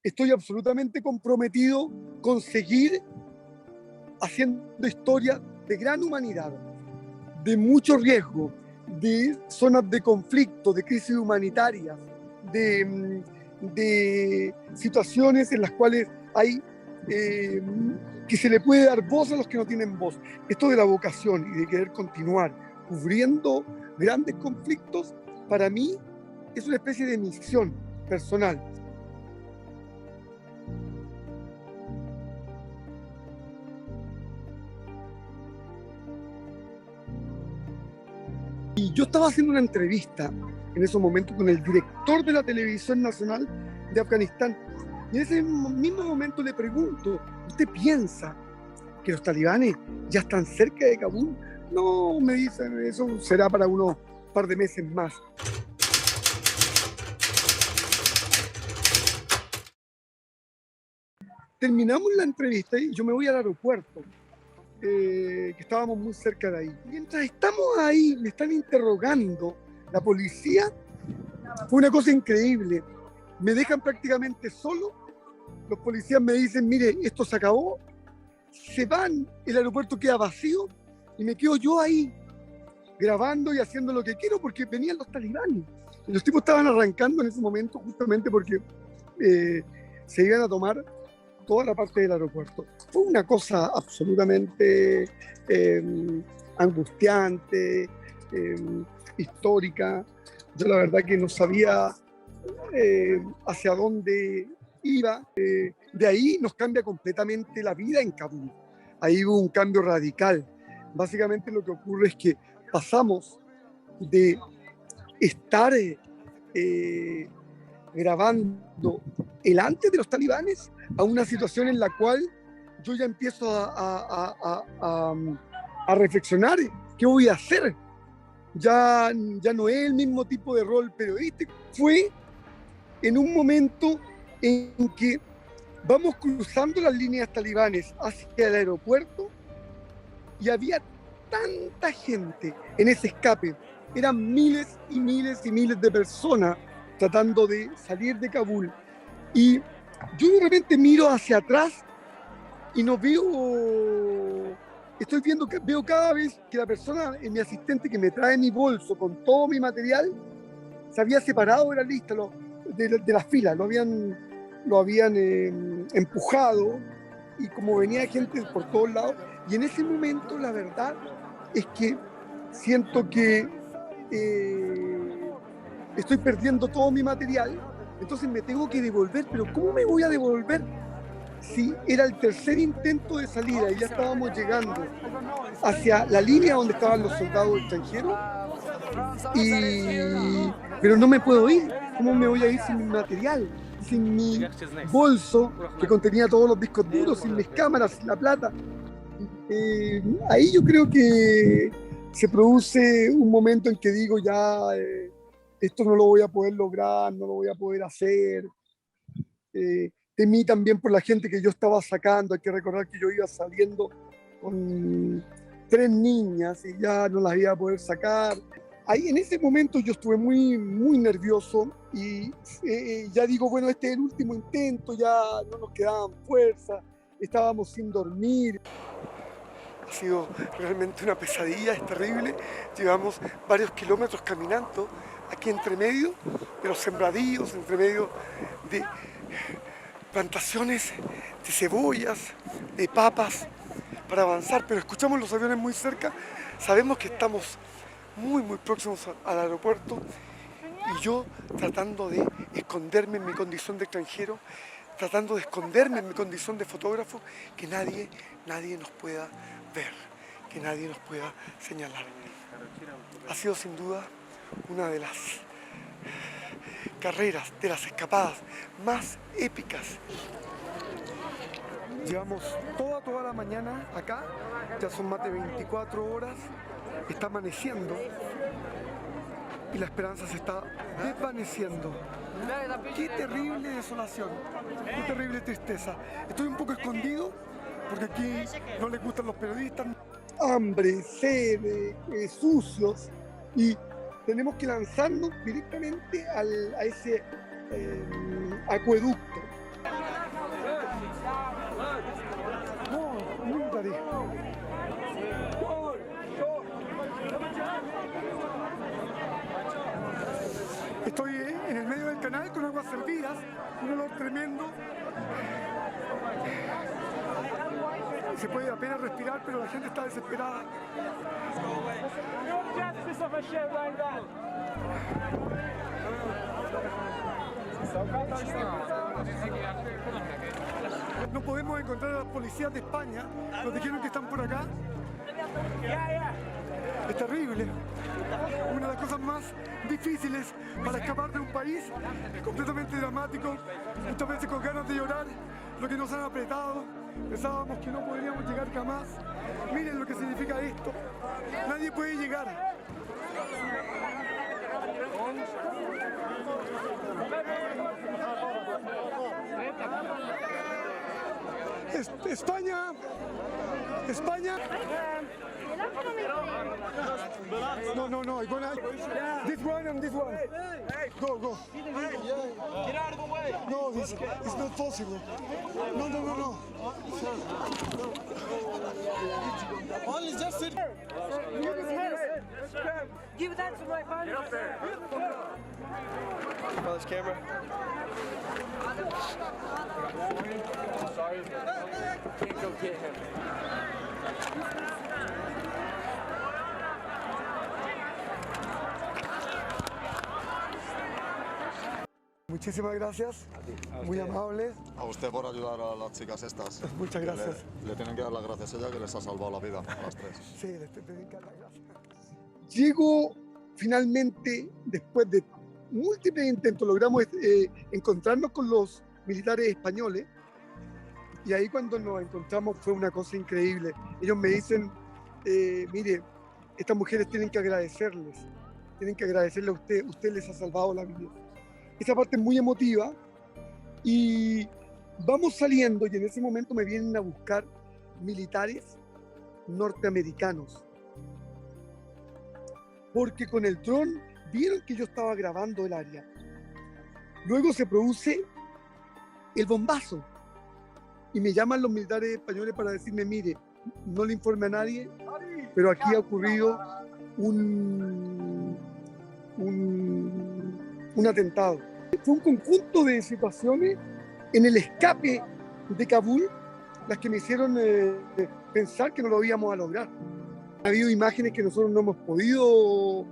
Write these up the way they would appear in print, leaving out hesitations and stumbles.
estoy absolutamente comprometido con seguir haciendo historia de gran humanidad, de mucho riesgo, de zonas de conflicto, de crisis humanitarias, de situaciones en las cuales hay que se le puede dar voz a los que no tienen voz. Esto de la vocación y de querer continuar cubriendo grandes conflictos, para mí es una especie de misión personal. Y yo estaba haciendo una entrevista en esos momentos con el director de la televisión nacional de Afganistán. Y en ese mismo momento le pregunto, ¿usted piensa que los talibanes ya están cerca de Kabul? No, me dicen, eso será para unos par de meses más. Terminamos la entrevista y yo me voy al aeropuerto, que estábamos muy cerca de ahí. Mientras estamos ahí, me están interrogando la policía. Fue una cosa increíble. Me dejan prácticamente solo. Los policías me dicen, mire, esto se acabó. Se van, el aeropuerto queda vacío y me quedo yo ahí grabando y haciendo lo que quiero porque venían los talibanes. Y los tipos estaban arrancando en ese momento justamente porque se iban a tomar toda la parte del aeropuerto. Fue una cosa absolutamente angustiante, histórica. Yo la verdad que no sabía hacia dónde iba. De ahí nos cambia completamente la vida en Kabul. Ahí hubo un cambio radical. Básicamente lo que ocurre es que pasamos de estar grabando el antes de los talibanes a una situación en la cual yo ya empiezo a reflexionar qué voy a hacer. Ya no es el mismo tipo de rol periodístico. Fue en un momento en que vamos cruzando las líneas talibanes hacia el aeropuerto y había tanta gente en ese escape. Eran miles y miles y miles de personas tratando de salir de Kabul. Y yo de repente miro hacia atrás y no veo, veo cada vez que la persona, mi asistente que me trae mi bolso con todo mi material, se había separado de la lista, de las filas, lo habían empujado y como venía gente por todos lados. Y en ese momento la verdad es que siento que estoy perdiendo todo mi material, entonces me tengo que devolver, pero ¿cómo me voy a devolver? Si era el tercer intento de salida y ya estábamos llegando hacia la línea donde estaban los soldados extranjeros, pero no me puedo ir. ¿Cómo me voy a ir sin mi material? Sin mi bolso que contenía todos los discos duros, sin mis cámaras, sin la plata. Ahí yo creo que se produce un momento en que digo ya, esto no lo voy a poder lograr, no lo voy a poder hacer. Temí también por la gente que yo estaba sacando. Hay que recordar que yo iba saliendo con 3 niñas y ya no las iba a poder sacar. Ahí en ese momento yo estuve muy, muy nervioso y ya digo, bueno, este es el último intento, ya no nos quedaban fuerzas, estábamos sin dormir. Ha sido realmente una pesadilla, es terrible. Llevamos varios kilómetros caminando aquí entre medio de los sembradíos, entre medio de plantaciones de cebollas, de papas, para avanzar, pero escuchamos los aviones muy cerca, sabemos que estamos muy, muy próximos al aeropuerto y yo tratando de esconderme en mi condición de extranjero, tratando de esconderme en mi condición de fotógrafo, que nadie nos pueda ver, que nadie nos pueda señalar. Ha sido sin duda una de las carreras, de las escapadas más épicas. Llevamos toda la mañana acá, ya son más de 24 horas, está amaneciendo y la esperanza se está desvaneciendo. Qué terrible desolación, qué terrible tristeza. Estoy un poco escondido porque aquí no les gustan los periodistas. Hambre, sed, sucios, y tenemos que lanzarnos directamente a ese acueducto. Estoy en el medio del canal con aguas servidas, un olor tremendo. Se puede apenas respirar, pero la gente está desesperada. No podemos encontrar a los policías de España, nos dijeron que están por acá. Es terrible. Una de las cosas más difíciles para escapar de un país, completamente dramático, muchas veces con ganas de llorar, lo que nos han apretado, pensábamos que no podríamos llegar jamás. Miren lo que significa esto, nadie puede llegar. España, España. No, I'm gonna... This one and this one. Go. Get out of the way. No, it's not possible. No. Only just sit. Give that to my father. Father's camera. Sorry, can't go get him. Muchísimas gracias, muy amable. A usted por ayudar a las chicas estas. Muchas gracias. Le tienen que dar las gracias a ella que les ha salvado la vida a las tres. Sí, les tienen que dar las gracias. Llego finalmente, después de múltiples intentos, logramos encontrarnos con los militares españoles y ahí cuando nos encontramos fue una cosa increíble. Ellos me dicen, mire, estas mujeres tienen que agradecerle a usted les ha salvado la vida. Esa parte es muy emotiva y vamos saliendo y en ese momento me vienen a buscar militares norteamericanos porque con el dron vieron que yo estaba grabando el área. Luego se produce el bombazo y me llaman los militares españoles para decirme, mire, no le informe a nadie, pero aquí ha ocurrido un atentado. Fue un conjunto de situaciones en el escape de Kabul las que me hicieron pensar que no lo íbamos a lograr. Ha habido imágenes que nosotros no hemos podido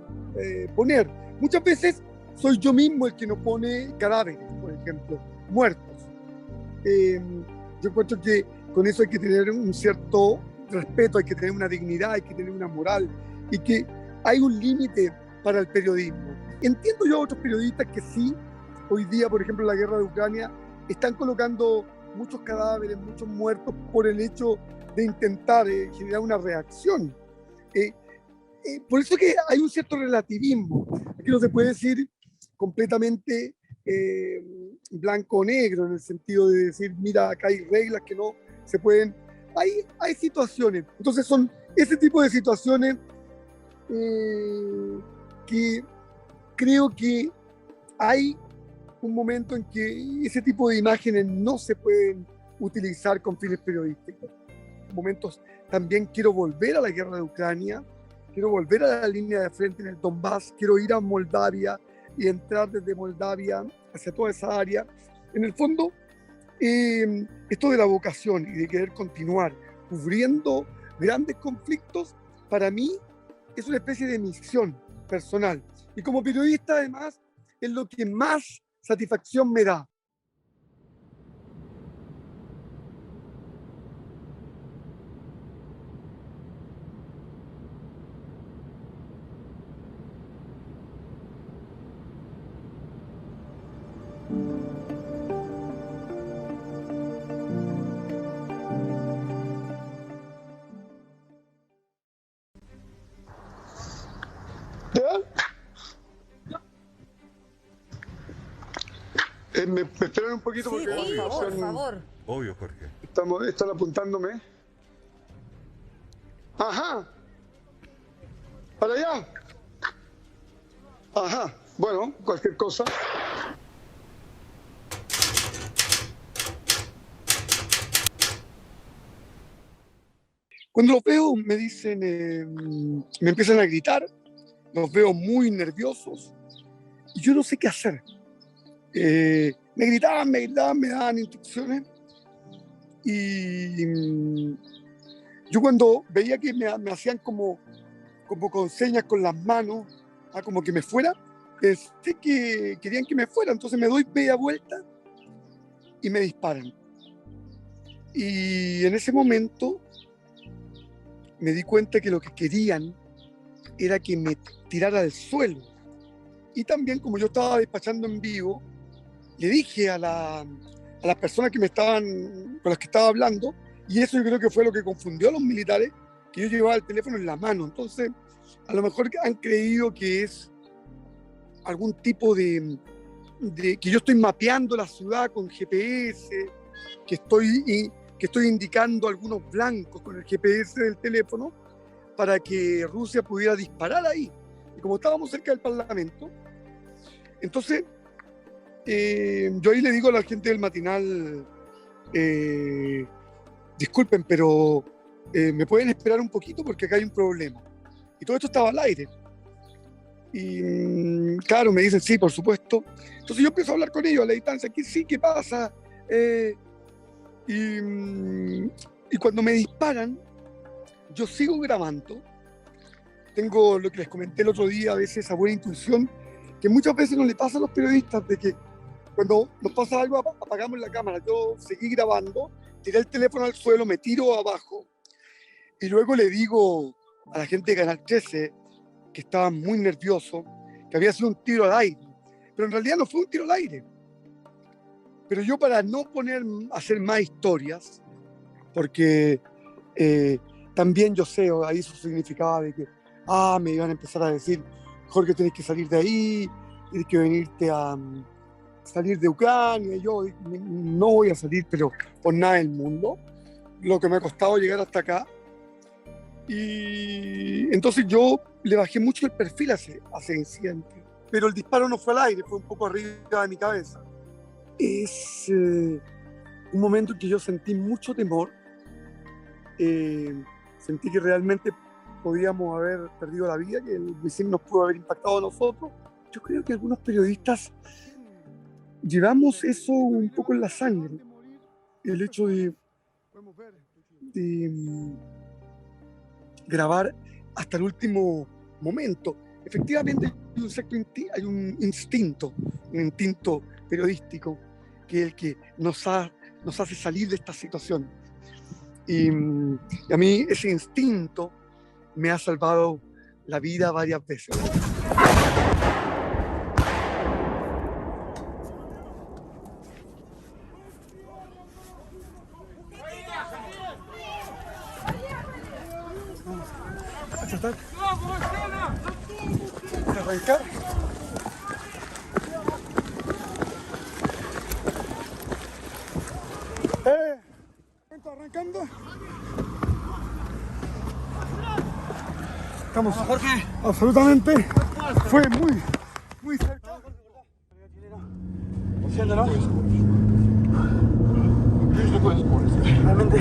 poner. Muchas veces soy yo mismo el que no pone cadáveres, por ejemplo, muertos. Yo encuentro que con eso hay que tener un cierto respeto, hay que tener una dignidad, hay que tener una moral y que hay un límite para el periodismo. Entiendo yo a otros periodistas que sí, hoy día, por ejemplo, en la guerra de Ucrania, están colocando muchos cadáveres, muchos muertos por el hecho de intentar generar una reacción. Por eso que hay un cierto relativismo. Aquí no se puede decir completamente blanco o negro, en el sentido de decir, mira, acá hay reglas que no se pueden... Hay situaciones. Entonces son ese tipo de situaciones que creo que hay un momento en que ese tipo de imágenes no se pueden utilizar con fines periodísticos. En momentos también quiero volver a la guerra de Ucrania, quiero volver a la línea de frente en el Donbass, quiero ir a Moldavia y entrar desde Moldavia hacia toda esa área. En el fondo, esto de la vocación y de querer continuar cubriendo grandes conflictos, para mí es una especie de misión personal. Y como periodista, además, es lo que más satisfacción me da. Me esperan un poquito Sí, porque sí, por favor. Obvio, Jorge. están apuntándome. Ajá. Para allá. Ajá. Bueno, cualquier cosa. Cuando los veo me dicen, me empiezan a gritar, los veo muy nerviosos. y yo no sé qué hacer. Me gritaban, me daban instrucciones, y yo cuando veía que me hacían como con señas con las manos, como que me fuera, pensé que querían que me fuera, entonces me doy media vuelta y me disparan. Y en ese momento me di cuenta que lo que querían era que me tirara al suelo. Y también, como yo estaba despachando en vivo, le dije a las personas con las que estaba hablando, y eso yo creo que fue lo que confundió a los militares, que yo llevaba el teléfono en la mano. Entonces, a lo mejor han creído que es algún tipo de que yo estoy mapeando la ciudad con GPS, que estoy indicando algunos blancos con el GPS del teléfono para que Rusia pudiera disparar ahí. Y como estábamos cerca del Parlamento, entonces yo ahí le digo a la gente del matinal, disculpen, pero me pueden esperar un poquito porque acá hay un problema. Y todo esto estaba al aire. Y claro, me dicen, sí, por supuesto. Entonces yo empiezo a hablar con ellos a la distancia, que sí, ¿qué pasa? Y cuando me disparan, yo sigo grabando. Tengo lo que les comenté el otro día, a veces esa buena intuición, que muchas veces nos le pasa a los periodistas, de que cuando nos pasa algo apagamos la cámara. Yo seguí grabando, tiré el teléfono al suelo, me tiro abajo, y luego le digo a la gente de Canal 13, que estaba muy nervioso, que había sido un tiro al aire, pero en realidad no fue un tiro al aire. Pero yo, para no hacer más historias, porque también yo sé, ahí eso significaba de que me iban a empezar a decir, Jorge, tenés que salir de ahí, tienes que venirte a salir de Ucrania. Y yo no voy a salir, pero por nada del mundo, lo que me ha costado llegar hasta acá. Y entonces yo le bajé mucho el perfil a ese incidente, pero el disparo no fue al aire, fue un poco arriba de mi cabeza. Es un momento en que yo sentí mucho temor, sentí que realmente podíamos haber perdido la vida, que el misil nos pudo haber impactado a nosotros. Yo creo que algunos periodistas llevamos eso un poco en la sangre, el hecho de grabar hasta el último momento. Efectivamente hay un instinto periodístico, que es el que nos hace salir de esta situación. Y a mí ese instinto me ha salvado la vida varias veces. A tratar de arrancar. Arrancando. Estamos, Jorge, absolutamente, fue muy cerca. Haciéndolo. Realmente,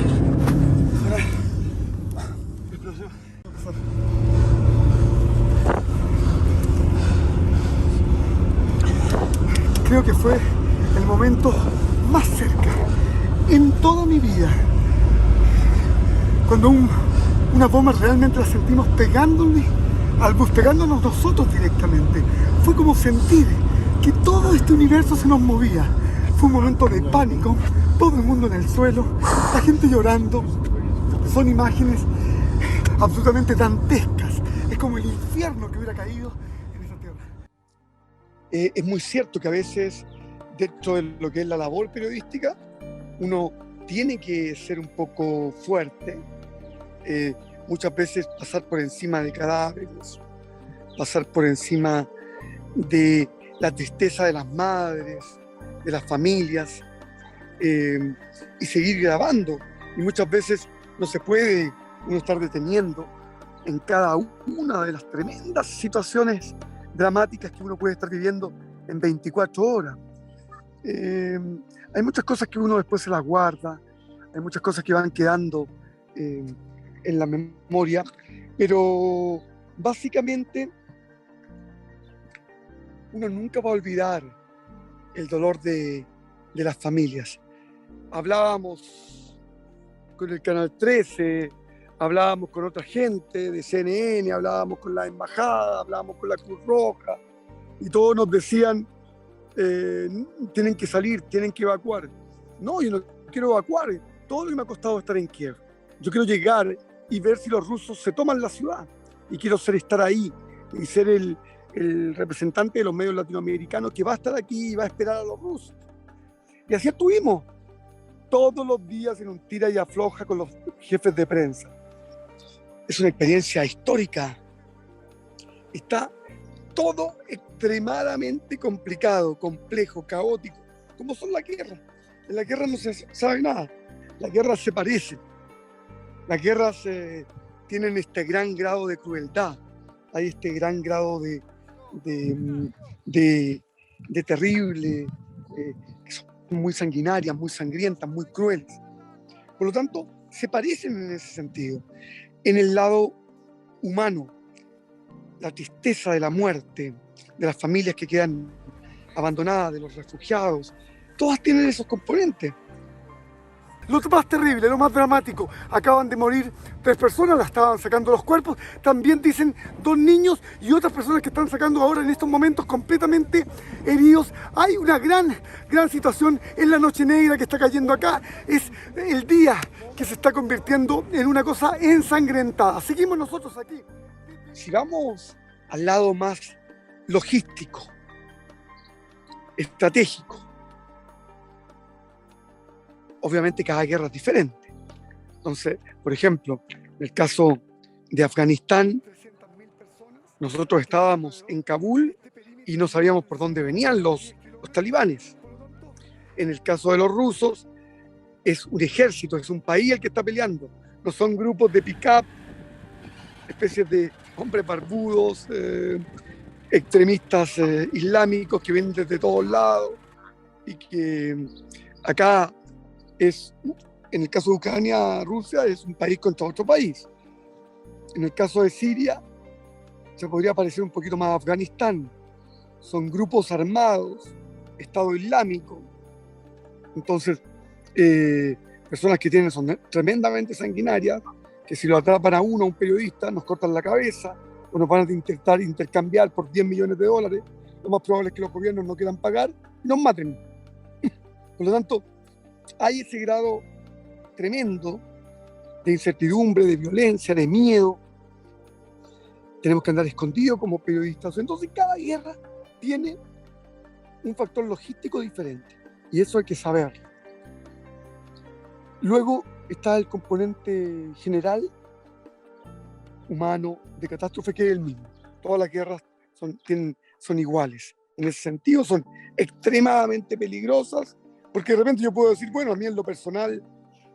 explosión. Creo que fue el momento más cerca en toda mi vida, cuando una bomba realmente la sentimos pegándonos al bus, pegándonos nosotros directamente. Fue como sentir que todo este universo se nos movía. Fue un momento de pánico, todo el mundo en el suelo, la gente llorando. Son imágenes absolutamente dantescas. Es como el infierno que hubiera caído en esa tierra. Es muy cierto que a veces, dentro de lo que es la labor periodística, uno tiene que ser un poco fuerte, muchas veces pasar por encima de cadáveres, pasar por encima de la tristeza de las madres, de las familias, y seguir grabando. Y muchas veces no se puede uno estar deteniendo en cada una de las tremendas situaciones dramáticas que uno puede estar viviendo en 24 horas. Hay muchas cosas que uno después se las guarda, hay muchas cosas que van quedando en la memoria, pero básicamente uno nunca va a olvidar el dolor de las familias. Hablábamos con el Canal 13, hablábamos con otra gente de CNN, hablábamos con la embajada, hablábamos con la Cruz Roja, y todos nos decían, tienen que salir, tienen que evacuar. No, yo no quiero evacuar, todo lo que me ha costado estar en Kiev. Yo quiero llegar y ver si los rusos se toman la ciudad, y quiero estar ahí, y ser el representante de los medios latinoamericanos que va a estar aquí y va a esperar a los rusos. Y así estuvimos, todos los días en un tira y afloja con los jefes de prensa. Es una experiencia histórica. Está todo extremadamente complicado, complejo, caótico, como son las guerras. En la guerra no se sabe nada. Las guerras se parecen. Las guerras tienen este gran grado de crueldad. Hay este gran grado de terrible, que son muy sanguinarias, muy sangrientas, muy crueles. Por lo tanto, se parecen en ese sentido. En el lado humano, la tristeza de la muerte, de las familias que quedan abandonadas, de los refugiados, todas tienen esos componentes. Lo más terrible, lo más dramático, acaban de morir 3 personas, la estaban sacando los cuerpos, también dicen 2 niños y otras personas que están sacando ahora en estos momentos completamente heridos. Hay una gran situación en la noche negra que está cayendo acá, es el día que se está convirtiendo en una cosa ensangrentada. Seguimos nosotros aquí. Si vamos al lado más logístico, estratégico, obviamente cada guerra es diferente. Entonces, por ejemplo, en el caso de Afganistán, nosotros estábamos en Kabul y no sabíamos por dónde venían los talibanes. En el caso de los rusos, es un ejército, es un país el que está peleando. No son grupos de pick-up, especies de hombres barbudos, extremistas islámicos que vienen desde todos lados y que acá en el caso de Ucrania, Rusia es un país contra otro país. En el caso de Siria, se podría parecer un poquito más a Afganistán. Son grupos armados, Estado Islámico. Entonces, personas que son tremendamente sanguinarias, que si lo atrapan a uno, a un periodista, nos cortan la cabeza o nos van a intentar intercambiar por $10 millones. Lo más probable es que los gobiernos no quieran pagar y nos maten. Por lo tanto, hay ese grado tremendo de incertidumbre, de violencia, de miedo. Tenemos que andar escondidos como periodistas. Entonces, cada guerra tiene un factor logístico diferente. Y eso hay que saberlo. Luego está el componente general, humano, de catástrofe, que es el mismo. Todas las guerras son iguales. En ese sentido, son extremadamente peligrosas. Porque de repente yo puedo decir, bueno, a mí en lo personal,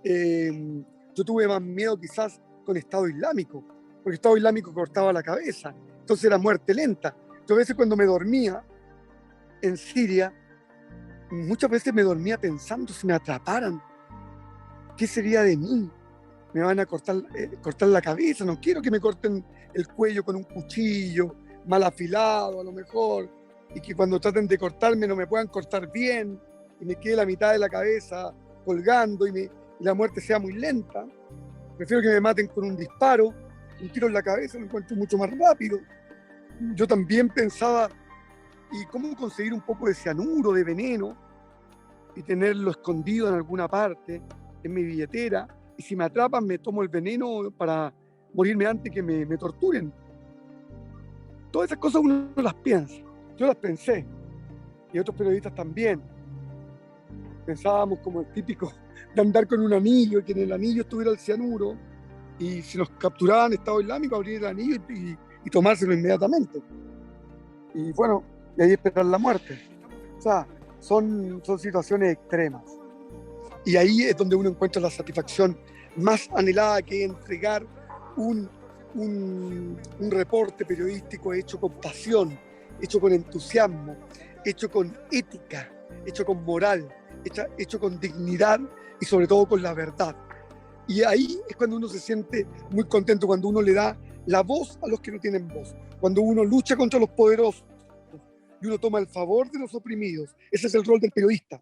yo tuve más miedo quizás con Estado Islámico, porque Estado Islámico cortaba la cabeza, entonces era muerte lenta. Yo a veces cuando me dormía en Siria, muchas veces me dormía pensando si me atraparan, ¿qué sería de mí? Me van a cortar la cabeza, no quiero que me corten el cuello con un cuchillo mal afilado a lo mejor, y que cuando traten de cortarme no me puedan cortar bien, y me quede la mitad de la cabeza colgando y la muerte sea muy lenta. Prefiero que me maten con un disparo, un tiro en la cabeza, lo encuentro mucho más rápido. Yo también pensaba, ¿y cómo conseguir un poco de cianuro, de veneno, y tenerlo escondido en alguna parte, en mi billetera? Y si me atrapan, me tomo el veneno para morirme antes que me torturen. Todas esas cosas uno las piensa. Yo las pensé, y otros periodistas también. Pensábamos como el típico de andar con un anillo y que en el anillo estuviera el cianuro y si nos capturaban Estado Islámico, abrir el anillo y tomárselo inmediatamente. Y bueno, y ahí esperar la muerte. O sea, son situaciones extremas. Y ahí es donde uno encuentra la satisfacción más anhelada, que es entregar un reporte periodístico hecho con pasión, hecho con entusiasmo, hecho con ética, hecho con moral, hecho con dignidad y sobre todo con la verdad. Y ahí es cuando uno se siente muy contento, cuando uno le da la voz a los que no tienen voz, cuando uno lucha contra los poderosos, y uno toma el favor de los oprimidos. Ese es el rol del periodista.